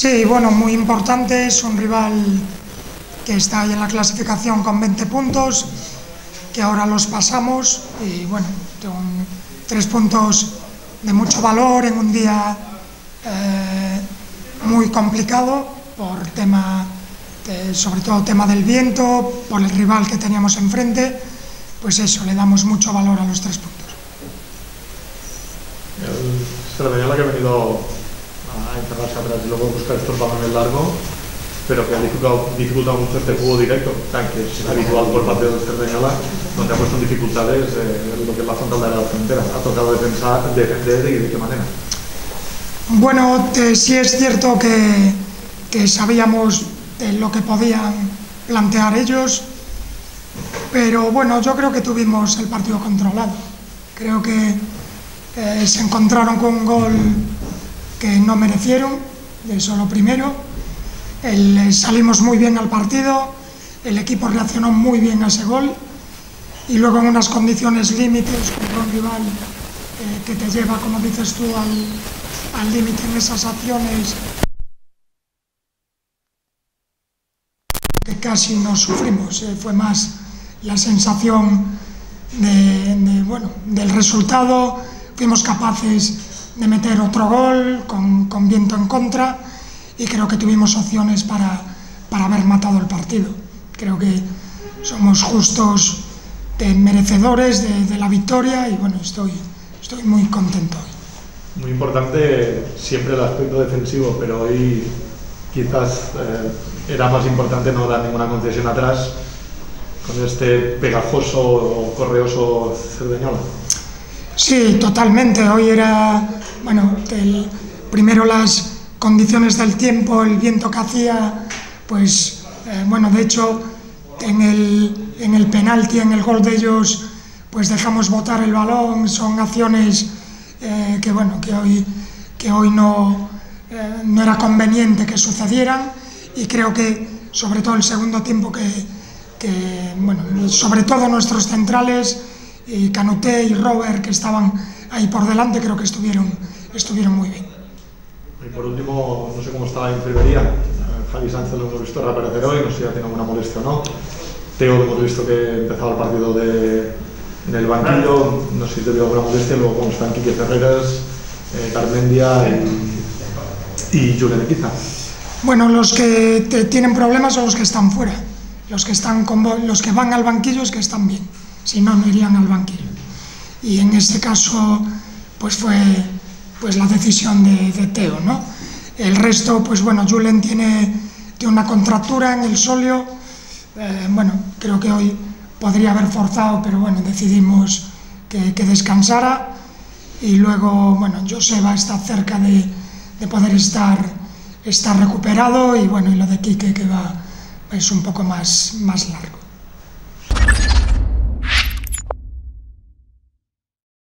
Sí, bueno, muy importante, es un rival que está ahí en la clasificación con 20 puntos, que ahora los pasamos y bueno, son 3 puntos de mucho valor en un día muy complicado por tema, sobre todo tema del viento, por el rival que teníamos enfrente, pues eso, le damos mucho valor a los 3 puntos. El Cerdanyola que ha venido a encerrarse atrás y luego buscar estos balones largos, pero que ha dificultado mucho este juego directo, que es habitual por parte del Cerdanyola, donde ha puesto en dificultades lo que es la frontal de la frontera. Ha tocado defender y de qué manera. Bueno, sí es cierto que sabíamos de lo que podían plantear ellos, pero bueno, yo creo que tuvimos el partido controlado. Creo que se encontraron con un gol que no merecieron, eso lo primero. Salimos muy bien al partido, el equipo reaccionó muy bien a ese gol y luego en unas condiciones límites contra un rival que te lleva, como dices tú, al límite en esas acciones que casi no sufrimos. Fue más la sensación del resultado. Fuimos capaces de meter otro gol con viento en contra y creo que tuvimos opciones para haber matado el partido. Creo que somos justos, merecedores de la victoria y bueno, estoy muy contento hoy. Muy importante siempre el aspecto defensivo, pero hoy quizás era más importante no dar ninguna concesión atrás con este pegajoso o correoso Cerdanyola. Sí, totalmente. Hoy era, bueno, primero las condiciones del tiempo, el viento que hacía, pues, bueno, de hecho, en el penalti, en el gol de ellos, pues dejamos botar el balón. Son acciones que hoy no era conveniente que sucedieran y creo que, sobre todo el segundo tiempo, sobre todo nuestros centrales, Canuté y Robert, que estaban ahí por delante, creo que estuvieron muy bien. Y por último, no sé cómo está la enfermería. Javi Sánchez lo hemos visto reaparecer hoy, no sé si ya tiene alguna molestia o no. Teo lo hemos visto que empezaba el partido en el banquillo, no sé si te dio alguna molestia. Luego cómo están Quique Ferreras, Garmendia y Julen Equiza. Bueno, los que tienen problemas son los que están fuera. Los que van al banquillo es que están bien, si no, no irían al banquillo. Y en este caso, pues fue la decisión de Teo, ¿no? El resto, pues bueno, Julen tiene una contractura en el sóleo. Bueno, creo que hoy podría haber forzado, pero bueno, decidimos que descansara. Y luego, bueno, Joseba está cerca de poder estar recuperado y bueno, y lo de Quique que es un poco más largo.